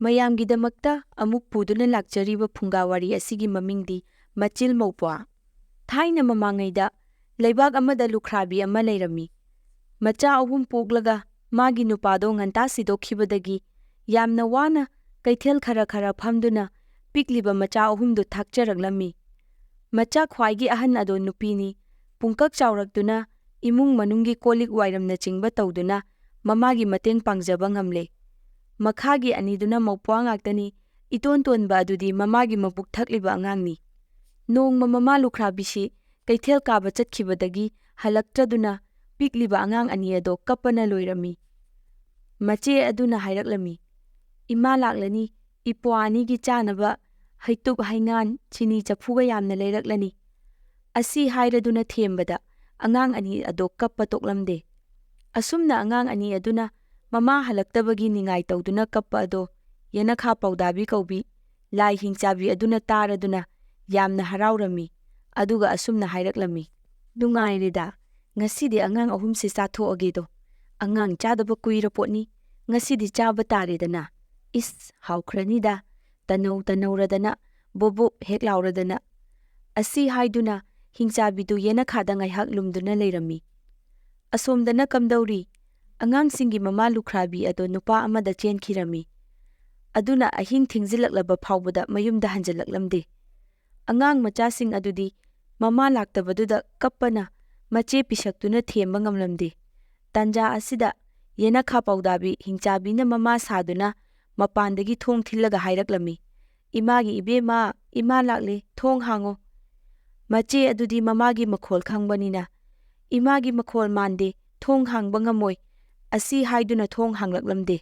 ꯃꯌꯥꯝꯒꯤꯗꯃꯛꯇ ꯑꯃꯨꯛ ꯄꯨꯗꯨꯅ ꯂꯥꯛꯆꯔꯤꯕ ꯐꯨꯡꯒꯥ ꯋꯥꯔꯤ ꯑꯁꯤꯒꯤ ꯃꯃꯤꯡꯗꯤ ꯃꯆꯤꯜ ꯃꯧꯄ꯭ꯋꯥ꯫ ꯊꯥꯏꯅ ꯃꯃꯥꯡꯉꯩꯗ ꯂꯩꯕꯥꯛ ꯑꯃꯗ ꯂꯨꯈ꯭ꯔꯥꯕꯤ ꯑꯃ ꯂꯩꯔꯝꯃꯤ꯫ ꯃꯆꯥ 3 ꯄꯣꯛꯂꯒ ꯃꯥꯒꯤ ꯅꯨꯄꯥꯗꯣ ꯉꯟꯇꯥ ꯁꯤꯗꯣꯛꯈꯤꯕꯗꯒꯤ ꯌꯥꯝꯅ ꯋꯥꯅ ꯀꯩꯊꯦꯜ ꯈꯔ ꯐꯝꯗꯨꯅ ꯄꯤꯛꯂꯤꯕ ꯃꯆꯥ 3ꯗꯨ ꯊꯥꯛꯆꯔꯛꯂꯝꯃꯤ꯫ ꯃꯆꯥ ꯈ꯭ꯋꯥꯏꯒꯤ ꯑꯍꯟ ꯑꯗꯣ ꯅꯨꯄꯤꯅꯤ꯫ ꯄꯨꯡꯀꯛ ꯆꯥꯎꯔꯛꯇꯨꯅ ꯏꯃꯨꯡ ꯃꯅꯨꯡꯒꯤ ꯀꯣꯜꯂꯤꯛ ꯋꯥꯏꯔꯝꯅꯆꯤꯡꯕ ꯇꯧꯗꯨꯅ ꯃꯃꯥꯒꯤ ꯃꯇꯦꯡ ꯄꯥꯡꯖꯕ ꯉꯝꯂꯦ꯫ ꯃꯈꯥꯒꯤ ꯑꯅꯤꯗꯨꯅ ꯃꯧꯄ꯭ꯋꯥ ꯉꯥꯛꯇꯅꯤ꯫ ꯏꯇꯣꯟ ꯇꯣꯟꯕ ꯑꯗꯨꯗꯤ ꯃꯃꯥꯒꯤ ꯃꯕꯨꯛ ꯊꯛꯂꯤꯕ ꯑꯉꯥꯡꯅꯤ꯫ ꯅꯣꯡꯃ ꯃꯃꯥ ꯂꯨꯈ꯭ꯔꯥꯕꯤꯁꯤ ꯀꯩꯊꯦꯜ ꯀꯥꯕ ꯆꯠꯈꯤꯕꯗꯒꯤ ꯍꯜꯂꯛꯇ꯭ꯔꯗꯨꯅ ꯄꯤꯛꯂꯤꯕ ꯑꯉꯥꯡ ꯑꯅꯤ ꯑꯗꯣ ꯀꯞꯄꯅ ꯂꯣꯏꯔꯝꯃꯤ꯫ ꯃꯆꯦ ꯑꯗꯨꯅ ꯍꯥꯏꯔꯛꯂꯝꯃꯤ, "ꯏꯃꯥ ꯂꯥꯛꯂꯅꯤ, ꯏꯄ꯭ꯋꯥ ꯑꯅꯤꯒꯤ ꯆꯥꯅꯕ ꯍꯩꯇꯨꯞ ꯍꯩꯉꯥꯟ ꯆꯤꯅꯤ ꯆꯐꯨꯒ ꯌꯥꯝꯅ ꯂꯩꯔꯛꯂꯅꯤ"꯫ ꯑꯁꯤ ꯍꯥꯏꯔꯗꯨꯅ ꯊꯦꯝꯕꯗ ꯑꯉꯥꯡ ꯑꯅꯤ ꯑꯗꯣ ꯀꯞꯄ ꯇꯣꯛꯂꯝꯗꯦ꯫ ꯑꯁꯨꯝꯅ ꯑꯉꯥꯡ ꯑꯅꯤ ꯑꯗꯨꯅ ꯃꯃꯥ ꯍꯜꯂꯛꯇꯕꯒꯤ ꯅꯤꯡꯉꯥꯏ ꯇꯧꯗꯨꯅ ꯀꯞꯄ ꯑꯗꯣ ꯌꯦꯅꯈꯥ ꯄꯥꯎꯗꯥꯕꯤ ꯀꯧꯕꯤ ꯂꯥꯏ ꯍꯤꯡꯆꯥꯕꯤ ꯑꯗꯨꯅ ꯇꯥꯔꯗꯨꯅ ꯌꯥꯝꯅ ꯍꯔꯥꯎꯔꯝꯃꯤ꯫ ꯑꯗꯨꯒ ꯑꯁꯨꯝꯅ ꯍꯥꯏꯔꯛꯂꯝꯃꯤ, "ꯅꯨꯡꯉꯥꯏꯔꯦꯗꯥ, ꯉꯁꯤꯗꯤ ꯑꯉꯥꯡ 3ꯁꯤ ꯆꯥꯊꯣꯛꯑꯒꯦꯗꯣ꯫ ꯑꯉꯥꯡ ꯆꯥꯗꯕ ꯀꯨꯏꯔꯄꯣꯠꯅꯤ, ꯉꯁꯤꯗꯤ ꯆꯥꯕ ꯇꯥꯔꯦꯗꯅ꯫ ꯏꯁ ꯍꯥꯎꯈ꯭ꯔꯅꯤꯗ, ꯇꯅꯧ ꯇꯅꯧꯔꯗꯅ, ꯕꯣꯕꯣꯞ ꯍꯦꯛ ꯂꯥꯎꯔꯗꯅ"꯫ ꯑꯁꯤ ꯍꯥꯏꯗꯨꯅ ꯍꯤꯡꯆꯥꯕꯤꯗꯨ ꯌꯦꯅꯈꯥꯗ ꯉꯥꯏꯍꯥꯛ ꯂꯨꯝꯗꯨꯅ ꯂꯩꯔꯝꯃꯤ꯫ ꯑꯁꯣꯝꯗꯅ ꯀꯝꯗꯧꯔꯤ? ꯑꯉꯥꯡꯁꯤꯡꯒꯤ ꯃꯃꯥ ꯂꯨꯈ꯭ꯔꯥꯕꯤ ꯑꯗꯣ ꯅꯨꯄꯥ ꯑꯃꯗ ꯆꯦꯟꯈꯤꯔꯝꯃꯤ꯫ ꯑꯗꯨꯅ ꯑꯍꯤꯡ ꯊꯦꯡꯖꯤꯜꯂꯛꯂꯕ ꯐꯥꯎꯕꯗ ꯃꯌꯨꯝꯗ ꯍꯟꯖꯜꯂꯛꯂꯝꯗꯦ꯫ ꯑꯉꯥꯡ ꯃꯆꯥꯁꯤꯡ ꯑꯗꯨꯗꯤ ꯃꯃꯥ ꯂꯥꯛꯇꯕꯗꯨꯗ ꯀꯞꯄꯅ ꯃꯆꯦ ꯄꯤꯁꯛꯇꯨꯅ ꯊꯦꯝꯕ ꯉꯝꯂꯝꯗꯦ꯫ ꯇꯥꯟꯖꯥ ꯑꯁꯤꯗ ꯌꯦꯅꯈꯥ ꯄꯥꯎꯗꯥꯕꯤ ꯍꯤꯡꯆꯥꯕꯤꯅ ꯃꯃꯥ ꯁꯥꯗꯨꯅ ꯃꯄꯥꯟꯗꯒꯤ ꯊꯣꯡ ꯊꯤꯜꯂꯒ ꯍꯥꯏꯔꯛꯂꯝꯃꯤ, "ꯏꯃꯥꯒꯤ ꯏꯕꯦꯝꯃ, ꯏꯃꯥ ꯂꯥꯛꯂꯦ, ꯊꯣꯡ ꯍꯥꯡꯉꯣ"꯫ ꯃꯆꯦ ꯑꯗꯨꯗꯤ ꯃꯃꯥꯒꯤ ꯃꯈꯣꯜ ꯈꯪꯕꯅꯤꯅ, "ꯏꯃꯥꯒꯤ ꯃꯈꯣꯜ ꯃꯥꯟꯗꯦ, ꯊꯣꯡ ꯍꯥꯡꯕ ꯉꯝꯃꯣꯏ"꯫ ꯑꯁꯤ ꯍꯥꯏꯗꯨꯅ ꯊꯣꯡ ꯍꯥꯡꯂꯛꯂꯝꯗꯦ꯫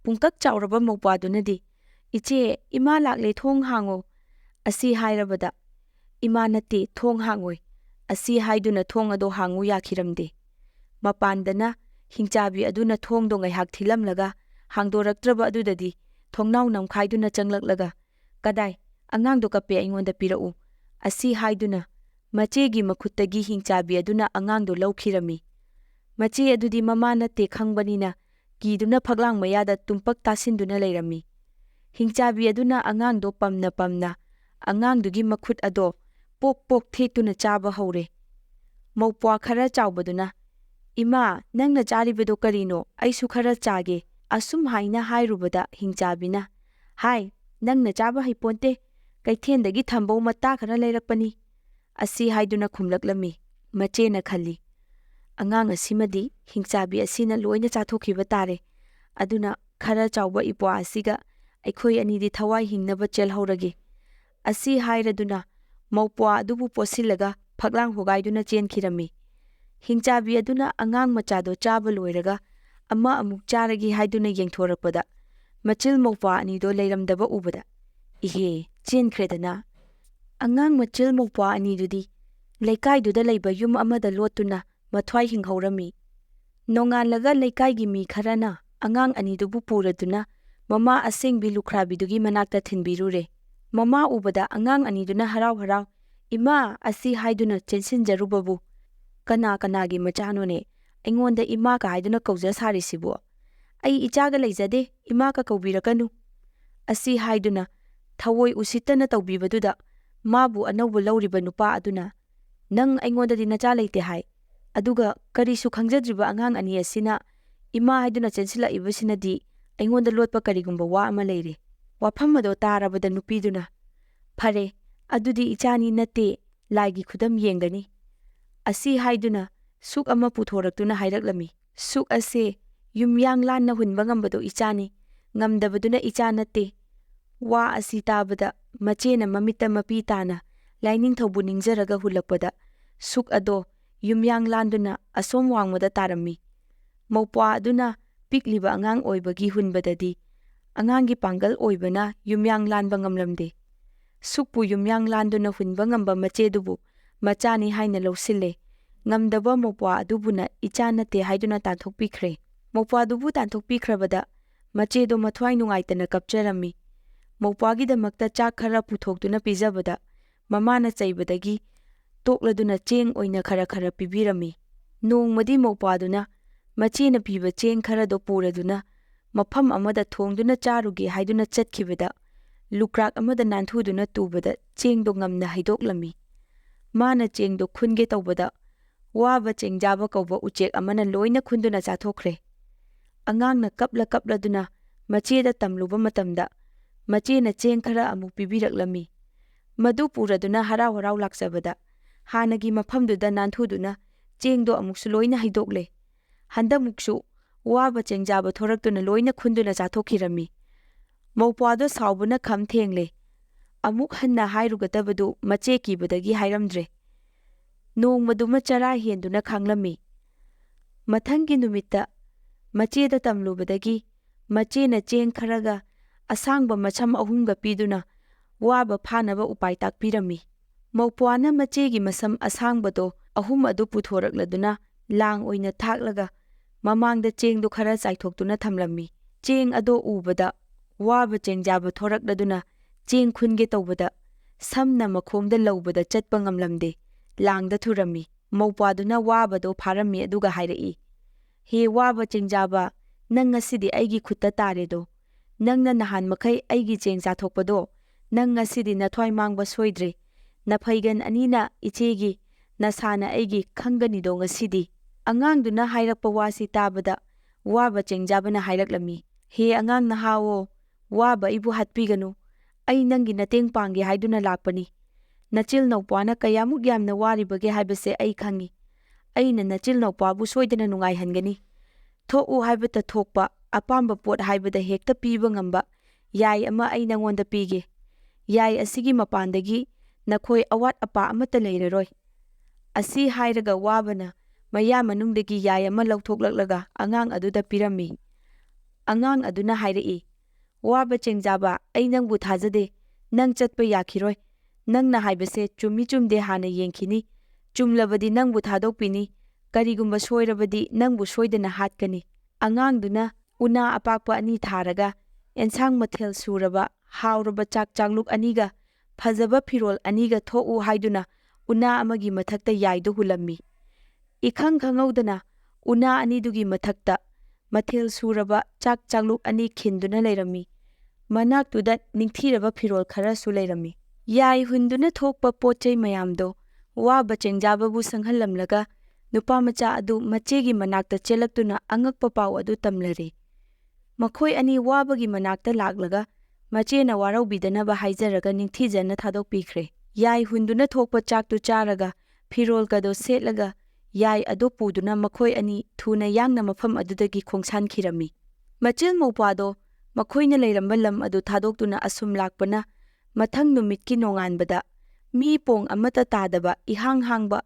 ꯄꯨꯡꯀꯛ ꯆꯥꯎꯔꯕ ꯃꯧꯄ꯭ꯋꯥꯗꯨꯅꯗꯤ, "ꯏꯆꯦ, ꯏꯃꯥ ꯂꯥꯛꯂꯦ, ꯊꯣꯡ ꯍꯥꯡꯉꯣ"꯫ ꯑꯁꯤ ꯍꯥꯏꯔꯕꯗ, "ꯏꯃꯥ ꯅꯠꯇꯦ, ꯊꯣꯡ ꯍꯥꯡꯉꯣꯏ"꯫ ꯑꯁꯤ ꯍꯥꯏꯗꯨꯅ ꯊꯣꯡ ꯑꯗꯣ ꯍꯥꯡꯉꯨ ꯌꯥꯈꯤꯔꯝꯗꯦ꯫ ꯃꯄꯥꯟꯗꯅ ꯍꯤꯡꯆꯥꯕꯤ ꯑꯗꯨꯅ ꯊꯣꯡꯗꯣ ꯉꯥꯏꯍꯥꯛ ꯊꯤꯜꯂꯝꯂꯒ ꯍꯥꯡꯗꯣꯔꯛꯇ꯭ꯔꯕ ꯑꯗꯨꯗꯗꯤ ꯊꯣꯡꯅꯥꯎ ꯅꯝꯈꯥꯏꯗꯨꯅ ꯆꯪꯂꯛꯂꯒ, "ꯀꯗꯥꯏ, ꯑꯉꯥꯡꯗꯣ ꯀꯞꯄꯦ, ꯑꯩꯉꯣꯟꯗ ꯄꯤꯔꯛꯎ"꯫ ꯑꯁꯤ ꯍꯥꯏꯗꯨꯅ ꯃꯆꯦꯒꯤ ꯃꯈꯨꯠꯇꯒꯤ ꯍꯤꯡꯆꯥꯕꯤ ꯑꯗꯨꯅ ꯑꯉꯥꯡꯗꯣ ꯂꯧꯈꯤꯔꯝꯃꯤ꯫ ꯃꯆꯦ ꯑꯗꯨꯗꯤ ꯃꯃꯥ ꯅꯠꯇꯦ ꯈꯪꯕꯅꯤꯅ ꯀꯤꯗꯨꯅ ꯐꯛꯂꯥꯡ ꯃꯌꯥꯗ ꯇꯨꯝꯄꯛ ꯇꯥꯁꯤꯟꯗꯨꯅ ꯂꯩꯔꯝꯃꯤ꯫ ꯍꯤꯡꯆꯥꯕꯤ ꯑꯗꯨꯅ ꯑꯉꯥꯡꯗꯣ ꯄꯝꯅ ꯄꯝꯅ ꯑꯉꯥꯡꯗꯨꯒꯤ ꯃꯈꯨꯠ ꯑꯗꯣ ꯄꯣꯛ ꯄꯣꯛ ꯊꯦꯛꯇꯨꯅ ꯆꯥꯕ ꯍꯧꯔꯦ꯫ ꯃꯧꯄ꯭ꯋꯥ ꯈꯔ ꯆꯥꯎꯕꯗꯨꯅ, "ꯏꯃꯥ, ꯅꯪꯅ ꯆꯥꯔꯤꯕꯗꯣ ꯀꯔꯤꯅꯣ? ꯑꯩꯁꯨ ꯈꯔ ꯆꯥꯒꯦ"꯫ ꯑꯁꯨꯝ ꯍꯥꯏꯅ ꯍꯥꯏꯔꯨꯕꯗ ꯍꯤꯡꯆꯥꯕꯤꯅ, "ꯍꯥꯏ, ꯅꯪꯅ ꯆꯥꯕ ꯍꯩꯄꯣꯟꯇꯦ, ꯀꯩꯊꯦꯟꯗꯒꯤ ꯊꯝꯕꯧ ꯃꯇꯥ ꯈꯔ ꯂꯩꯔꯛꯄꯅꯤ"꯫ ꯑꯁꯤ ꯍꯥꯏꯗꯨꯅ ꯈꯨꯝꯂꯛꯂꯝꯃꯤ꯫ ꯃꯆꯦꯅ ꯈꯜꯂꯤ, ꯑꯉꯥꯡ ꯑꯁꯤꯃꯗꯤ ꯍꯤꯡꯆꯥꯕꯤ ꯑꯁꯤꯅ ꯂꯣꯏꯅ ꯆꯥꯊꯣꯛꯈꯤꯕ ꯇꯥꯔꯦ꯫ ꯑꯗꯨꯅ ꯈꯔ ꯆꯥꯎꯕ ꯏꯄ꯭ꯋꯥ ꯑꯁꯤꯒ ꯑꯩꯈꯣꯏ ꯑꯅꯤꯗꯤ ꯊꯋꯥꯏ ꯍꯤꯡꯅꯕ ꯆꯦꯜꯍꯧꯔꯒꯦ꯫ ꯑꯁꯤ ꯍꯥꯏꯔꯗꯨꯅ ꯃꯧꯄ꯭ꯋꯥ ꯑꯗꯨꯕꯨ ꯄꯣꯠꯁꯤꯜꯂꯒ ꯐꯛꯂꯥꯡ ꯍꯣꯒꯥꯏꯗꯨꯅ ꯆꯦꯟꯈꯤꯔꯝꯃꯤ꯫ ꯍꯤꯡꯆꯥꯕꯤ ꯑꯗꯨꯅ ꯑꯉꯥꯡ ꯃꯆꯥꯗꯣ ꯆꯥꯕ ꯂꯣꯏꯔꯒ ꯑꯃ ꯑꯃꯨꯛ ꯆꯥꯔꯒꯦ ꯍꯥꯏꯗꯨꯅ ꯌꯦꯡꯊꯣꯔꯛꯄꯗ ꯃꯆꯤꯜ ꯃꯧꯄ꯭ꯋꯥ ꯑꯅꯤꯗꯣ ꯂꯩꯔꯝꯗꯕ ꯎꯕꯗ, "ꯏꯍꯦ, ꯆꯦꯟꯈ꯭ꯔꯦꯗꯅ"꯫ ꯑꯉꯥꯡ ꯃꯆꯤꯜ ꯃꯧꯄ꯭ꯋꯥ ꯑꯅꯤꯗꯨꯗꯤ ꯂꯩꯀꯥꯏꯗꯨꯗ ꯂꯩꯕ ꯌꯨꯝ ꯑꯃꯗ ꯂꯣꯠꯇꯨꯅ ꯃꯊ꯭ꯋꯥꯏ ꯍꯤꯡꯍꯧꯔꯝꯃꯤ꯫ ꯅꯣꯡꯉꯥꯜꯂꯒ ꯂꯩꯀꯥꯏꯒꯤ ꯃꯤ ꯈꯔꯅ ꯑꯉꯥꯡ ꯑꯅꯤꯗꯨꯕꯨ ꯄꯨꯔꯗꯨꯅ ꯃꯃꯥ ꯑꯁꯦꯡꯕꯤ ꯂꯨꯈ꯭ꯔꯥꯕꯤꯗꯨꯒꯤ ꯃꯅꯥꯛꯇ ꯊꯤꯟꯕꯤꯔꯨꯔꯦ꯫ ꯃꯃꯥ ꯎꯕꯗ ꯑꯉꯥꯡ ꯑꯅꯤꯗꯨꯅ ꯍꯔꯥꯎ ꯍꯔꯥꯎ "ꯏꯃꯥ" ꯑꯁꯤ ꯍꯥꯏꯗꯨꯅ ꯆꯦꯟꯁꯤꯟꯖꯔꯨꯕꯕꯨ, "ꯀꯅꯥ ꯀꯅꯥꯒꯤ ꯃꯆꯥꯅꯣꯅꯦ, ꯑꯩꯉꯣꯟꯗ ꯏꯃꯥꯒ ꯍꯥꯏꯗꯨꯅ ꯀꯧꯖ ꯁꯥꯔꯤꯁꯤꯕꯨ? ꯑꯩ ꯏꯆꯥꯒ ꯂꯩꯖꯗꯦ, ꯏꯃꯥꯒ ꯀꯧꯕꯤꯔꯛꯀꯅꯨ"꯫ ꯑꯁꯤ ꯍꯥꯏꯗꯨꯅ ꯊꯑꯣꯏ ꯎꯁꯤꯠꯇꯅ ꯇꯧꯕꯤꯕꯗꯨꯗ ꯃꯥꯕꯨ ꯑꯅꯧꯕ ꯂꯧꯔꯤꯕ ꯅꯨꯄꯥ ꯑꯗꯨꯅ, "ꯅꯪ ꯑꯩꯉꯣꯟꯗꯗꯤ ꯅꯆꯥ ꯂꯩꯇꯦ ꯍꯥꯏ, ꯑꯗꯨꯒ ꯀꯔꯤꯁꯨ ꯈꯪꯖꯗ꯭ꯔꯤꯕ ꯑꯉꯥꯡ ꯑꯅꯤ ꯑꯁꯤꯅ ꯏꯃꯥ ꯍꯥꯏꯗꯨꯅ ꯆꯦꯟꯁꯤꯜꯂꯛꯏꯕꯁꯤꯅꯗꯤ ꯑꯩꯉꯣꯟꯗ ꯂꯣꯠꯄ ꯀꯔꯤꯒꯨꯝꯕ ꯋꯥ ꯑꯃ ꯂꯩꯔꯦ"꯫ ꯋꯥꯐꯝ ꯑꯗꯣ ꯇꯥꯔꯕꯗ ꯅꯨꯄꯤꯗꯨꯅ, "ꯐꯔꯦ, ꯑꯗꯨꯗꯤ ꯏꯆꯥꯅꯤ ꯅꯠꯇꯦ, ꯂꯥꯏꯒꯤ ꯈꯨꯗꯝ ꯌꯦꯡꯒꯅꯤ"꯫ ꯑꯁꯤ ꯍꯥꯏꯗꯨꯅ ꯁꯨꯛ ꯑꯃ ꯄꯨꯊꯣꯔꯛꯇꯨꯅ ꯍꯥꯏꯔꯛꯂꯝꯃꯤ꯫ ꯁꯨꯛ ꯑꯁꯦ ꯌꯨꯝꯌꯥꯡ ꯂꯥꯟꯅ ꯍꯨꯟꯕ ꯉꯝꯕꯗꯣ ꯏꯆꯥꯅꯤ, ꯉꯝꯗꯕꯗꯨꯅ ꯏꯆꯥ ꯅꯠꯇꯦ꯫ ꯋꯥ ꯑꯁꯤ ꯇꯥꯕꯗ ꯃꯆꯦꯅ ꯃꯃꯤꯠꯇ ꯃꯄꯤ ꯇꯥꯅ ꯂꯥꯏꯅꯤꯡꯊꯧꯕꯨ ꯅꯤꯡꯖꯔꯒ ꯍꯨꯜꯂꯛꯄꯗ ꯁꯨꯛ ꯑꯗꯣ ꯌꯨꯝꯌꯥꯡ ꯂꯥꯟꯗꯨꯅ ꯑꯁꯣꯝ ꯋꯥꯡꯃꯗ ꯇꯥꯔꯝꯃꯤ꯫ ꯃꯧꯄ꯭ꯋꯥ ꯑꯗꯨꯅ ꯄꯤꯛꯂꯤꯕ ꯑꯉꯥꯡ ꯑꯣꯏꯕꯒꯤ ꯍꯨꯟꯕꯗꯗꯤ ꯑꯉꯥꯡꯒꯤ ꯄꯥꯡꯒꯜ ꯑꯣꯏꯕꯅ ꯌꯨꯝꯌꯥꯡ ꯂꯥꯟꯕ ꯉꯝꯂꯝꯗꯦ꯫ ꯁꯨꯛꯄꯨ ꯌꯨꯝꯌꯥꯡ ꯂꯥꯟꯗꯨꯅ ꯍꯨꯟꯕ ꯉꯝꯕ ꯃꯆꯦꯗꯨꯕꯨ ꯃꯆꯥꯅꯤ ꯍꯥꯏꯅ ꯂꯧꯁꯤꯜꯂꯦ꯫ ꯉꯝꯗꯕ ꯃꯧꯄ꯭ꯋꯥ ꯑꯗꯨꯕꯨꯅ ꯏꯆꯥ ꯅꯠꯇꯦ ꯍꯥꯏꯗꯨꯅ ꯇꯥꯟꯊꯣꯛꯄꯤꯈ꯭ꯔꯦ꯫ ꯃꯧꯄ꯭ꯋꯥꯗꯨꯕꯨ ꯇꯥꯟꯊꯣꯛꯄꯤꯈ꯭ꯔꯕꯗ ꯃꯆꯦꯗꯣ ꯃꯊ꯭ꯋꯥꯏ ꯅꯨꯡꯉꯥꯏꯇꯅ ꯀꯞꯆꯔꯝꯃꯤ꯫ ꯃꯧꯄ꯭ꯋꯥꯒꯤꯗꯃꯛꯇ ꯆꯥꯛ ꯈꯔ ꯄꯨꯊꯣꯛꯇꯨꯅ ꯄꯤꯖꯕꯗ ꯃꯃꯥꯅ ꯆꯩꯕꯗꯒꯤ ꯇꯣꯛꯂꯗꯨꯅ ꯆꯦꯡ ꯑꯣꯏꯅ ꯈꯔ ꯈꯔ ꯄꯤꯕꯤꯔꯝꯃꯤ꯫ ꯅꯣꯡꯃꯗꯤ ꯃꯧꯄ꯭ꯋꯥꯗꯨꯅ ꯃꯆꯦꯅ ꯄꯤꯕ ꯆꯦꯡ ꯈꯔꯗꯣ ꯄꯨꯔꯗꯨꯅ ꯃꯐꯝ ꯑꯃꯗ ꯊꯣꯡꯗꯨꯅ ꯆꯥꯔꯨꯒꯦ ꯍꯥꯏꯗꯨꯅ ꯆꯠꯈꯤꯕꯗ ꯂꯨꯀ꯭ꯔꯥꯛ ꯑꯃꯗ ꯅꯥꯟꯊꯨꯗꯨꯅ ꯇꯨꯕꯗ ꯆꯦꯡꯗꯣ ꯉꯝꯅ ꯍꯩꯗꯣꯛꯂꯝꯃꯤ꯫ ꯃꯥꯅ ꯆꯦꯡꯗꯣ ꯈꯨꯟꯒꯦ ꯇꯧꯕꯗ ꯋꯥꯕ ꯆꯦꯡꯖꯥꯕ ꯀꯧꯕ ꯎꯆꯦꯛ ꯑꯃꯅ ꯂꯣꯏꯅ ꯈꯨꯟꯗꯨꯅ ꯆꯥꯊꯣꯛꯈ꯭ꯔꯦ꯫ ꯑꯉꯥꯡꯅ ꯀꯞꯂꯗꯨꯅ ꯃꯆꯦꯗ ꯇꯝꯂꯨꯕ ꯃꯇꯝꯗ ꯃꯆꯦꯅ ꯆꯦꯡ ꯈꯔ ꯑꯃꯨꯛ ꯄꯤꯕꯤꯔꯛꯂꯝꯃꯤ꯫ ꯃꯗꯨ ꯄꯨꯔꯗꯨꯅ ꯍꯔꯥꯎ ꯍꯔꯥꯎ ꯂꯥꯛꯆꯕꯗ ꯍꯥꯟꯅꯒꯤ ꯃꯐꯝꯗꯨꯗ ꯅꯥꯟꯊꯨꯗꯨꯅ ꯆꯦꯡꯗꯣ ꯑꯃꯨꯛꯁꯨ ꯂꯣꯏꯅ ꯍꯩꯗꯣꯛꯂꯦ꯫ ꯍꯟꯗꯛꯃꯨꯛꯁꯨ ꯋꯥꯕ ꯆꯦꯡꯖꯥꯕ ꯊꯣꯔꯛꯇꯨꯅ ꯂꯣꯏꯅ ꯈꯨꯟꯗꯨꯅ ꯆꯥꯊꯣꯛꯈꯤꯔꯝꯃꯤ꯫ ꯃꯧꯄ꯭ꯋꯥꯗꯣ ꯁꯥꯎꯕꯅ ꯈꯝ ꯊꯦꯡꯂꯦ꯫ ꯑꯃꯨꯛ ꯍꯟꯅ ꯍꯥꯏꯔꯨꯒꯗꯕꯗꯨ ꯃꯆꯦ ꯀꯤꯕꯗꯒꯤ ꯍꯥꯏꯔꯝꯗ꯭ꯔꯦ꯫ ꯅꯣꯡꯃꯗꯨꯃ ꯆꯔꯥ ꯍꯦꯟꯗꯨꯅ ꯈꯥꯡꯂꯝꯃꯤ꯫ ꯃꯊꯪꯒꯤ ꯅꯨꯃꯤꯠꯇ ꯃꯆꯦꯗ ꯇꯝꯂꯨꯕꯗꯒꯤ ꯃꯆꯦꯅ ꯆꯦꯡ ꯈꯔꯒ ꯑꯁꯥꯡꯕ ꯃꯁꯝ 3ꯒ ꯄꯤꯗꯨꯅ ꯋꯥꯕ ꯐꯥꯅꯕ ꯎꯄꯥꯏ ꯇꯥꯛꯄꯤꯔꯝꯃꯤ꯫ ꯃꯧꯄ꯭ꯋꯥꯅ ꯃꯆꯦꯒꯤ ꯃꯁꯝ ꯑꯁꯥꯡꯕꯗꯣ 3 ꯑꯗꯨ ꯄꯨꯊꯣꯔꯛꯂꯗꯨꯅ ꯂꯥꯡ ꯑꯣꯏꯅ ꯊꯥꯛꯂꯒ ꯃꯃꯥꯡꯗ ꯆꯦꯡꯗꯨ ꯈꯔ ꯆꯥꯏꯊꯣꯛꯇꯨꯅ ꯊꯝꯂꯝꯃꯤ꯫ ꯆꯦꯡ ꯑꯗꯣ ꯎꯕꯗ ꯋꯥꯕ ꯆꯦꯡꯖꯥꯕ ꯊꯣꯔꯛꯂꯗꯨꯅ ꯆꯦꯡ ꯈꯨꯟꯒꯦ ꯇꯧꯕꯗ ꯁꯝꯅ ꯃꯈꯣꯡꯗ ꯂꯧꯕꯗ ꯆꯠꯄ ꯉꯝꯂꯝꯗꯦ, ꯂꯥꯡꯗ ꯊꯨꯔꯝꯃꯤ꯫ ꯃꯧꯄ꯭ꯋꯥꯗꯨꯅ ꯋꯥꯕꯗꯣ ꯐꯥꯔꯝꯃꯤ ꯑꯗꯨꯒ ꯍꯥꯏꯔꯛꯏ, "ꯍꯦ ꯋꯥꯕ ꯆꯦꯡꯖꯥꯕ, ꯅꯪ ꯉꯁꯤꯗꯤ ꯑꯩꯒꯤ ꯈꯨꯠꯇ ꯇꯥꯔꯦꯗꯣ꯫ ꯅꯪꯅ ꯅꯍꯥꯟ ꯃꯈꯩ ꯑꯩꯒꯤ ꯆꯦꯡ ꯆꯥꯊꯣꯛꯄꯗꯣ ꯅꯪ ꯉꯁꯤꯗꯤ ꯅꯊ꯭ꯋꯥꯏ ꯃꯥꯡꯕ ꯁꯣꯏꯗ꯭ꯔꯦ꯫ ꯅꯐꯩꯒꯟ ꯑꯅꯤꯅ ꯏꯆꯦꯒꯤ, ꯅꯁꯥꯅ ꯑꯩꯒꯤ ꯈꯪꯒꯅꯤꯗꯣ ꯉꯁꯤꯗꯤ"꯫ ꯑꯉꯥꯡꯗꯨꯅ ꯍꯥꯏꯔꯛꯄ ꯋꯥꯁꯤ ꯇꯥꯕꯗ ꯋꯥꯕ ꯆꯦꯡꯖꯥꯕꯅ ꯍꯥꯏꯔꯛꯂꯝꯃꯤ, "ꯍꯦ ꯑꯉꯥꯡ ꯅꯍꯥꯋꯣ, ꯋꯥꯕ ꯑꯩꯕꯨ ꯍꯥꯠꯄꯤꯒꯅꯨ꯫ ꯑꯩ ꯅꯪꯒꯤ ꯃꯇꯦꯡ ꯄꯥꯡꯒꯦ ꯍꯥꯏꯗꯨꯅ ꯂꯥꯛꯄꯅꯤ꯫ ꯅꯆꯤꯜ ꯅꯧꯄ꯭ꯋꯥꯅ ꯀꯌꯥꯃꯨꯛ ꯌꯥꯝꯅ ꯋꯥꯔꯤꯕꯒꯦ ꯍꯥꯏꯕꯁꯦ ꯑꯩ ꯈꯪꯏ꯫ ꯑꯩꯅ ꯅꯆꯤꯜ ꯅꯧꯄ꯭ꯋꯥꯕꯨ ꯁꯣꯏꯗꯅ ꯅꯨꯡꯉꯥꯏꯍꯟꯒꯅꯤ꯫ ꯊꯣꯛꯎ ꯍꯥꯏꯕꯇ ꯊꯣꯛꯄ, ꯑꯄꯥꯝꯕ ꯄꯣꯠ ꯍꯥꯏꯕꯗ ꯍꯦꯛꯇ ꯄꯤꯕ ꯉꯝꯕ ꯌꯥꯏ ꯑꯃ ꯑꯩ ꯅꯉꯣꯟꯗ ꯄꯤꯒꯦ꯫ ꯌꯥꯏ ꯑꯁꯤꯒꯤ ꯃꯄꯥꯟꯗꯒꯤ ꯅꯈꯣꯏ ꯑꯋꯥꯠ ꯑꯄꯥ ꯑꯃꯠꯇ ꯂꯩꯔꯔꯣꯏ"꯫ ꯑꯁꯤ ꯍꯥꯏꯔꯒ ꯋꯥꯕꯅ ꯃꯌꯥ ꯃꯅꯨꯡꯗꯒꯤ ꯌꯥꯏ ꯑꯃ ꯂꯧꯊꯣꯛꯂꯛꯂꯒ ꯑꯉꯥꯡ ꯑꯗꯨꯗ ꯄꯤꯔꯝꯃꯤ꯫ ꯑꯉꯥꯡ ꯑꯗꯨꯅ ꯍꯥꯏꯔꯛꯏ, "ꯋꯥꯕ ꯆꯦꯡꯖꯥꯕ, ꯑꯩ ꯅꯪꯕꯨ ꯊꯥꯖꯗꯦ꯫ ꯅꯪ ꯆꯠꯄ ꯌꯥꯈꯤꯔꯣꯏ꯫ ꯅꯪꯅ ꯍꯥꯏꯕꯁꯦ ꯆꯨꯝꯃꯤ ꯆꯨꯝꯗꯦ ꯍꯥꯟꯅ ꯌꯦꯡꯈꯤꯅꯤ꯫ ꯆꯨꯝꯂꯕꯗꯤ ꯅꯪꯕꯨ ꯊꯥꯗꯣꯛꯄꯤꯅꯤ, ꯀꯔꯤꯒꯨꯝꯕ ꯁꯣꯏꯔꯕꯗꯤ ꯅꯪꯕꯨ ꯁꯣꯏꯗꯅ ꯍꯥꯠꯀꯅꯤ"꯫ ꯑꯉꯥꯡꯗꯨꯅ ꯎꯅꯥ ꯑꯄꯥꯛꯄ 2 ꯊꯥꯔꯒ ꯑꯦꯟꯁꯥꯡ ꯃꯊꯦꯜ ꯁꯨꯔꯕ ꯍꯥꯎꯔꯕ ꯆꯥꯛ ꯆꯥꯛꯂꯨꯛ 2ꯒ ꯐꯖꯕ ꯐꯤꯔꯣꯜ 2ꯒ ꯊꯣꯛꯎ ꯍꯥꯏꯗꯨꯅ ꯎꯅꯥ ꯑꯃꯒꯤ ꯃꯊꯛꯇ ꯌꯥꯏꯗꯨ ꯍꯨꯜꯂꯝꯃꯤ꯫ ꯏꯈꯪ ꯈꯪꯍꯧꯗꯅ ꯎꯅꯥ 2ꯗꯨꯒꯤ ꯃꯊꯛꯇ ꯃꯊꯦꯜ ꯁꯨꯔꯕ ꯆꯥꯛ ꯆꯥꯛꯂꯨꯛ 2 ꯈꯤꯟꯗꯨꯅ ꯂꯩꯔꯝꯃꯤ꯫ ꯃꯅꯥꯛꯇꯨꯗ ꯅꯤꯡꯊꯤꯔꯕ ꯐꯤꯔꯣꯜ ꯈꯔꯁꯨ ꯂꯩꯔꯝꯃꯤ꯫ ꯌꯥꯏ ꯍꯨꯟꯗꯨꯅ ꯊꯣꯛꯄ ꯄꯣꯠꯆꯩ ꯃꯌꯥꯝꯗꯣ ꯋꯥꯕ ꯆꯦꯡꯖꯥꯕꯕꯨ ꯁꯪꯍꯜꯂꯝꯂꯒ ꯅꯨꯄꯥꯃꯆꯥ ꯑꯗꯨ ꯃꯆꯦꯒꯤ ꯃꯅꯥꯛꯇ ꯆꯦꯜꯂꯛꯇꯨꯅ ꯑꯉꯛꯄ ꯄꯥꯎ ꯑꯗꯨ ꯇꯝꯂꯔꯦ꯫ ꯃꯈꯣꯏ ꯑꯅꯤ ꯋꯥꯕꯒꯤ ꯃꯅꯥꯛꯇ ꯂꯥꯛꯂꯒ ꯃꯆꯦꯅ ꯋꯥꯔꯧꯕꯤꯗꯅꯕ ꯍꯥꯏꯖꯔꯒ ꯅꯤꯡꯊꯤꯖꯅ ꯊꯥꯗꯣꯛꯄꯤꯈ꯭ꯔꯦ꯫ ꯌꯥꯏ ꯍꯨꯟꯗꯨꯅ ꯊꯣꯛꯄ ꯆꯥꯛꯇꯨ ꯆꯥꯔꯒ ꯐꯤꯔꯣꯜꯒꯗꯣ ꯁꯦꯠꯂꯒ ꯌꯥꯏ ꯑꯗꯨ ꯄꯨꯗꯨꯅ ꯃꯈꯣꯏ ꯑꯅꯤ ꯊꯨꯅ ꯌꯥꯡꯅ ꯃꯐꯝ ꯑꯗꯨꯗꯒꯤ ꯈꯣꯡꯁꯥꯟꯈꯤꯔꯝꯃꯤ꯫ ꯃꯆꯤꯜ ꯃꯧꯄ꯭ꯋꯥꯗꯣ ꯃꯈꯣꯏꯅ ꯂꯩꯔꯝꯕ ꯂꯝ ꯑꯗꯨ ꯊꯥꯗꯣꯛꯇꯨꯅ ꯑꯁꯨꯝ ꯂꯥꯛꯄꯅ ꯃꯊꯪ ꯅꯨꯃꯤꯠꯀꯤ ꯅꯣꯡꯉꯥꯟꯕꯗ ꯃꯤ ꯄꯣꯡ ꯑꯃꯠꯇ ꯇꯥꯗꯕ ꯏꯍꯥꯡ ꯍꯥꯡꯕ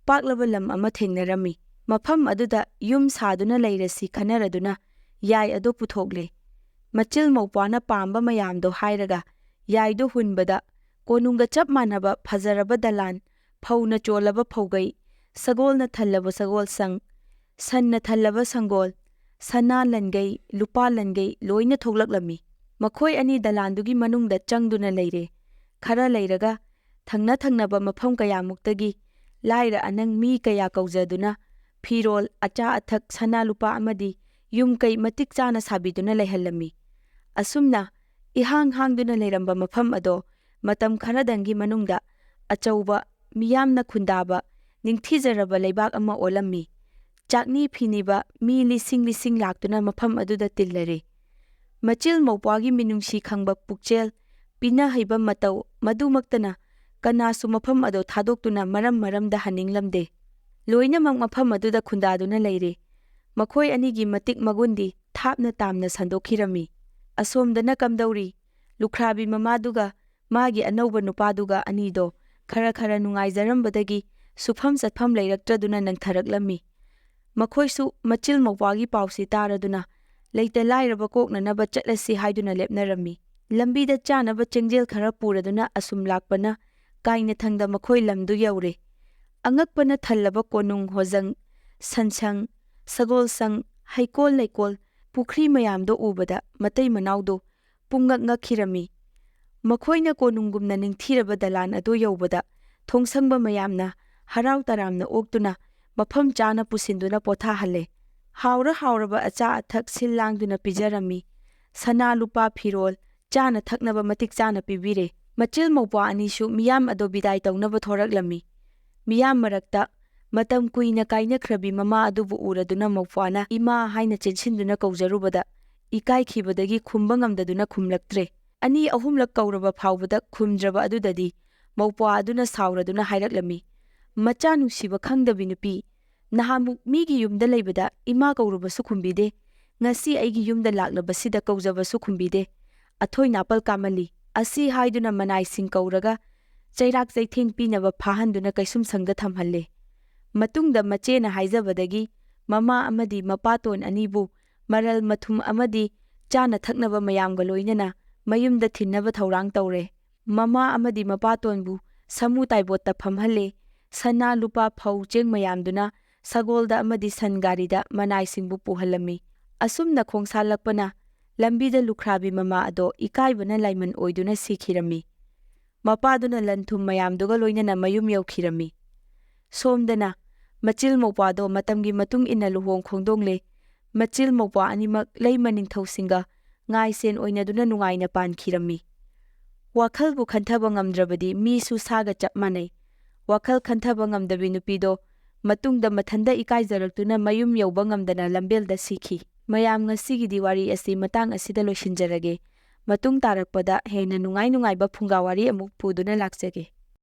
ꯄꯥꯛꯂꯕ ꯂꯝ ꯑꯃ ꯊꯦꯡꯅꯔꯝꯃꯤ꯫ ꯃꯐꯝ ꯑꯗꯨꯗ ꯌꯨꯝ ꯁꯥꯗꯨꯅ ꯂꯩꯔꯁꯤ ꯈꯟꯅꯔꯗꯨꯅ ꯌꯥꯏ ꯑꯗꯨ ꯄꯨꯊꯣꯛꯂꯦ꯫ ꯃꯆꯤꯜ ꯃꯧꯄ꯭ꯋꯥꯅ ꯄꯥꯝꯕ ꯃꯌꯥꯝꯗꯣ ꯍꯥꯏꯔꯒ ꯌꯥꯏꯗꯨ ꯍꯨꯟꯕꯗ ꯀꯣꯅꯨꯡꯒ ꯆꯞ ꯃꯥꯟꯅꯕ ꯐꯖꯔꯕ ꯗꯂꯥꯟ, ꯐꯧꯅ ꯆꯣꯜꯂꯕ ꯐꯧꯒꯩ, ꯁꯒꯣꯜꯅ ꯊꯜꯂꯕ ꯁꯒꯣꯜꯁꯪ, ꯁꯟꯅ ꯊꯜꯂꯕ ꯁꯪꯒꯣꯜ, ꯁꯅꯥ ꯂꯟꯒꯩ, ꯂꯨꯄꯥ ꯂꯟꯒꯩ ꯂꯣꯏꯅ ꯊꯣꯛꯂꯛꯂꯝꯃꯤ꯫ ꯃꯈꯣꯏ ꯑꯅꯤ ꯗꯂꯥꯟꯗꯨꯒꯤ ꯃꯅꯨꯡꯗ ꯆꯪꯗꯨꯅ ꯂꯩꯔꯦ꯫ ꯈꯔ ꯂꯩꯔꯒ ꯊꯪꯅ ꯊꯪꯅꯕ ꯃꯐꯝ ꯀꯌꯥꯃꯨꯛꯇꯒꯤ ꯂꯥꯏꯔ ꯑꯅꯪ ꯃꯤ ꯀꯌꯥ ꯀꯧꯖꯗꯨꯅ ꯐꯤꯔꯣꯜ, ꯑꯆꯥ ꯑꯊꯛ, ꯁꯅꯥ ꯂꯨꯄꯥ ꯑꯃꯗꯤ ꯌꯨꯝꯀꯩ ꯃꯇꯤꯛ ꯆꯥꯅ ꯁꯥꯕꯤꯗꯨꯅ ꯂꯩꯍꯜꯂꯝꯃꯤ꯫ ꯑꯁꯨꯝꯅ ꯏꯍꯥꯡ ꯍꯥꯡꯗꯨꯅ ꯂꯩꯔꯝꯕ ꯃꯐꯝ ꯑꯗꯣ ꯃꯇꯝ ꯈꯔꯗꯪꯒꯤ ꯃꯅꯨꯡꯗ ꯑꯆꯧꯕ, ꯃꯤꯌꯥꯝꯅ ꯈꯨꯟꯗꯥꯕ, ꯅꯤꯡꯊꯤꯖꯔꯕ ꯂꯩꯕꯥꯛ ꯑꯃ ꯑꯣꯜꯂꯝꯃꯤ꯫ ꯆꯥꯛꯅꯤ ꯐꯤꯅꯤꯕ ꯃꯤ ꯂꯤꯁꯤꯡ ꯂꯤꯁꯤꯡ ꯂꯥꯛꯇꯨꯅ ꯃꯐꯝ ꯑꯗꯨꯗ ꯇꯤꯜꯂꯔꯦ꯫ ꯃꯆꯤꯜ ꯃꯧꯄ꯭ꯋꯥꯒꯤ ꯃꯤꯅꯨꯡꯁꯤ ꯈꯪꯕ ꯄꯨꯛꯆꯦꯜ, ꯄꯤꯅꯍꯩꯕ ꯃꯇꯧ ꯃꯗꯨꯃꯛꯇꯅ ꯀꯅꯥꯁꯨ ꯃꯐꯝ ꯑꯗꯣ ꯊꯥꯗꯣꯛꯇꯨꯅ ꯃꯔꯝ ꯃꯔꯝꯗ ꯍꯟꯅꯤꯡꯂꯝꯗꯦ꯫ ꯂꯣꯏꯅꯃꯛ ꯃꯐꯝ ꯑꯗꯨꯗ ꯈꯨꯟꯗꯥꯗꯨꯅ ꯂꯩꯔꯦ꯫ ꯃꯈꯣꯏ ꯑꯅꯤꯒꯤ ꯃꯇꯤꯛ ꯃꯒꯨꯟꯗꯤ ꯊꯥꯞꯅ ꯇꯥꯝꯅ ꯁꯟꯗꯣꯛꯈꯤꯔꯝꯃꯤ꯫ ꯑꯁꯣꯝꯗꯅ ꯀꯝꯗꯧꯔꯤ? ꯂꯨꯈ꯭ꯔꯥꯕꯤ ꯃꯃꯥꯗꯨꯒ ꯃꯥꯒꯤ ꯑꯅꯧꯕ ꯅꯨꯄꯥꯗꯨꯒ ꯑꯅꯤꯗꯣ ꯈꯔ ꯈꯔ ꯅꯨꯡꯉꯥꯏꯖꯔꯝꯕꯗꯒꯤ ꯁꯨꯐꯝ ꯆꯠꯐꯝ ꯂꯩꯔꯛꯇ꯭ꯔꯗꯨꯅ ꯅꯪꯊꯔꯛꯂꯝꯃꯤ꯫ ꯃꯈꯣꯏꯁꯨ ꯃꯆꯤꯜ ꯃꯧꯄ꯭ꯋꯥꯒꯤ ꯄꯥꯎꯁꯤ ꯇꯥꯔꯗꯨꯅ ꯂꯩꯇ ꯂꯥꯏꯔꯕ ꯀꯣꯛꯅꯅꯕ ꯆꯠꯂꯁꯤ ꯍꯥꯏꯗꯨꯅ ꯂꯦꯞꯅꯔꯝꯃꯤ꯫ ꯂꯝꯕꯤꯗ ꯆꯥꯅꯕ ꯆꯦꯡꯖꯦꯜ ꯈꯔ ꯄꯨꯔꯗꯨꯅ ꯑꯁꯨꯝ ꯂꯥꯛꯄꯅ ꯀꯥꯏꯅꯊꯪꯗ ꯃꯈꯣꯏ ꯂꯝꯗꯨ ꯌꯧꯔꯦ꯫ ꯑꯉꯛꯄꯅ ꯊꯜꯂꯕ ꯀꯣꯅꯨꯡ ꯍꯣꯖꯪ, ꯁꯟꯁꯪ, ꯁꯒꯣꯜꯁꯪ, ꯍꯩꯀꯣꯜ ꯂꯩꯀꯣꯜ, ꯄꯨꯈ꯭ꯔꯤ ꯃꯌꯥꯝꯗꯣ ꯎꯕꯗ ꯃꯇꯩ ꯃꯅꯥꯎꯗꯣ ꯄꯨꯡꯉꯛ ꯉꯛꯈꯤꯔꯝꯃꯤ꯫ ꯃꯈꯣꯏꯅ ꯀꯣꯅꯨꯡꯒꯨꯝꯅ ꯅꯤꯡꯊꯤꯔꯕ ꯗꯂꯥꯟ ꯑꯗꯨ ꯌꯧꯕꯗ ꯊꯣꯡꯁꯪꯕ ꯃꯌꯥꯝꯅ ꯍꯔꯥꯎ ꯇꯔꯥꯝꯅ ꯑꯣꯛꯇꯨꯅ ꯃꯐꯝ ꯆꯥꯅ ꯄꯨꯁꯤꯟꯗꯨꯅ ꯄꯣꯊꯥꯍꯜꯂꯦ꯫ ꯍꯥꯎꯔ ꯍꯥꯎꯔꯕ ꯑꯆꯥ ꯑꯊꯛ ꯁꯤꯜ ꯂꯥꯡꯗꯨꯅ ꯄꯤꯖꯔꯝꯃꯤ꯫ ꯁꯅꯥ ꯂꯨꯄꯥ ꯐꯤꯔꯣꯜ, ꯆꯥꯅ ꯊꯛꯅꯕ ꯃꯇꯤꯛ ꯆꯥꯅ ꯄꯤꯕꯤꯔꯦ꯫ ꯃꯆꯤꯜ ꯃꯧꯄ꯭ꯋꯥ ꯑꯅꯤꯁꯨ ꯃꯤꯌꯥꯝ ꯑꯗꯣ ꯕꯤꯗꯥꯏ ꯇꯧꯅꯕ ꯊꯣꯔꯛꯂꯝꯃꯤ꯫ ꯃꯤꯌꯥꯝ ꯃꯔꯛꯇ ꯃꯇꯝ ꯀꯨꯏꯅ ꯀꯥꯏꯅꯈ꯭ꯔꯕꯤ ꯃꯃꯥ ꯑꯗꯨꯕꯨ ꯎꯔꯗꯨꯅ ꯃꯧꯄ꯭ꯋꯥꯅ ꯏꯃꯥ ꯍꯥꯏꯅ ꯆꯦꯟꯁꯤꯟꯗꯨꯅ ꯀꯧꯖꯔꯨꯕꯗ ꯏꯀꯥꯏꯈꯤꯕꯗꯒꯤ ꯈꯨꯝꯕ ꯉꯝꯗꯗꯨꯅ ꯈꯨꯝꯂꯛꯇ꯭ꯔꯦ꯫ ꯑꯅꯤ ꯑꯍꯨꯝꯂꯛ ꯀꯧꯔꯕ ꯐꯥꯎꯕꯗ ꯈꯨꯝꯗ꯭ꯔꯕ ꯑꯗꯨꯗꯗꯤ ꯃꯧꯄ꯭ꯋꯥ ꯑꯗꯨꯅ ꯁꯥꯎꯔꯗꯨꯅ ꯍꯥꯏꯔꯛꯂꯝꯃꯤ, "ꯃꯆꯥ ꯅꯨꯡꯁꯤꯕ ꯈꯪꯗꯕꯤ ꯅꯨꯄꯤ, ꯅꯍꯥꯟꯃꯨꯛ ꯃꯤꯒꯤ ꯌꯨꯝꯗ ꯂꯩꯕꯗ ꯏꯃꯥ ꯀꯧꯔꯨꯕꯁꯨ ꯈꯨꯝꯕꯤꯗꯦ, ꯉꯁꯤ ꯑꯩꯒꯤ ꯌꯨꯝꯗ ꯂꯥꯛꯂꯕꯁꯤꯗ ꯀꯧꯖꯕꯁꯨ ꯈꯨꯝꯕꯤꯗꯦ, ꯑꯊꯣꯏ ꯅꯥꯄꯜ ꯀꯥꯃꯜꯂꯤ"꯫ ꯑꯁꯤ ꯍꯥꯏꯗꯨꯅ ꯃꯅꯥꯏꯁꯤꯡ ꯀꯧꯔꯒ ꯆꯩꯔꯥꯛ ꯆꯩꯊꯦꯡ ꯄꯤꯅꯕ ꯐꯥꯍꯟꯗꯨꯅ ꯀꯩꯁꯨꯝꯁꯪꯗ ꯊꯝꯍꯜꯂꯦ꯫ ꯃꯇꯨꯡꯗ ꯃꯆꯦꯅ ꯍꯥꯏꯖꯕꯗꯒꯤ ꯃꯃꯥ ꯑꯃꯗꯤ ꯃꯄꯥꯇꯣꯟ ꯑꯅꯤꯕꯨ ꯃꯔꯜ ꯃꯊꯨꯝ ꯑꯃꯗꯤ ꯆꯥꯅ ꯊꯛꯅꯕ ꯃꯌꯥꯝꯒ ꯂꯣꯏꯅꯅ ꯃꯌꯨꯝꯗ ꯊꯤꯟꯅꯕ ꯊꯧꯔꯥꯡ ꯇꯧꯔꯦ꯫ ꯃꯃꯥ ꯑꯃꯗꯤ ꯃꯄꯥꯇꯣꯟꯕꯨ ꯁꯃꯨ ꯇꯥꯏꯕꯣꯠꯇ ꯐꯝꯍꯜꯂꯦ꯫ ꯁꯅꯥ ꯂꯨꯄꯥ ꯐꯧ ꯆꯦꯡ ꯃꯌꯥꯝꯗꯨꯅ ꯁꯒꯣꯜꯗ ꯑꯃꯗꯤ ꯁꯟ ꯒꯥꯔꯤꯗ ꯃꯅꯥꯏꯁꯤꯡꯕꯨ ꯄꯨꯍꯜꯂꯝꯃꯤ꯫ ꯑꯁꯨꯝꯅ ꯈꯣꯡꯁꯥꯜꯂꯛꯄꯅ ꯂꯝꯕꯤꯗ ꯂꯨꯈ꯭ꯔꯥꯕꯤ ꯃꯃꯥ ꯑꯗꯣ ꯏꯀꯥꯏꯕꯅ ꯂꯥꯏꯃꯟ ꯑꯣꯏꯗꯨꯅ ꯁꯤꯈꯤꯔꯝꯃꯤ꯫ ꯃꯄꯥꯗꯨꯅ ꯂꯟ ꯊꯨꯝ ꯃꯌꯥꯝꯗꯨꯒ ꯂꯣꯏꯅꯅ ꯃꯌꯨꯝ ꯌꯧꯈꯤꯔꯝꯃꯤ꯫ ꯁꯣꯝꯗꯅ ꯃꯆꯤꯜ ꯃꯧꯄ꯭ꯋꯥꯗꯣ ꯃꯇꯝꯒꯤ ꯃꯇꯨꯡ ꯏꯟꯅ ꯂꯨꯍꯣꯡ ꯈꯣꯡꯗꯣꯡꯂꯦ꯫ ꯃꯆꯤꯜ ꯃꯧꯄ꯭ꯋꯥ ꯑꯅꯤꯃꯛ ꯂꯩꯃ ꯅꯤꯡꯊꯧꯁꯤꯡꯒ ꯉꯥꯏꯁꯦꯟ ꯑꯣꯏꯅꯗꯨꯅ ꯅꯨꯡꯉꯥꯏꯅ ꯄꯥꯟꯈꯤꯔꯝꯃꯤ꯫ ꯋꯥꯈꯜꯕꯨ ꯈꯟꯊꯕ ꯉꯝꯗ꯭ꯔꯕꯗꯤ ꯃꯤꯁꯨ ꯁꯥꯒ ꯆꯞ ꯃꯥꯟꯅꯩ꯫ ꯋꯥꯈꯜ ꯈꯟꯊꯕ ꯉꯝꯗꯕꯤ ꯅꯨꯄꯤꯗꯣ ꯃꯇꯨꯡꯗ ꯃꯊꯟꯗ ꯏꯀꯥꯏꯖꯔꯛꯇꯨꯅ ꯃꯌꯨꯝ ꯌꯧꯕ ꯉꯝꯗꯅ ꯂꯝꯕꯦꯜꯗ ꯁꯤꯈꯤ꯫ ꯃꯌꯥꯝ ꯉꯁꯤꯒꯤꯗꯤ ꯋꯥꯔꯤ ꯑꯁꯤ ꯃꯇꯥꯡ ꯑꯁꯤꯗ ꯂꯣꯏꯁꯤꯟꯖꯔꯒꯦ꯫ ꯃꯇꯨꯡ ꯇꯥꯔꯛꯄꯗ ꯍꯦꯟꯅ ꯅꯨꯡꯉꯥꯏꯕ ꯐꯨꯡꯒꯥ ꯋꯥꯔꯤ ꯑꯃꯨꯛ ꯄꯨꯗꯨꯅ ꯂꯥꯛꯆꯒꯦ꯫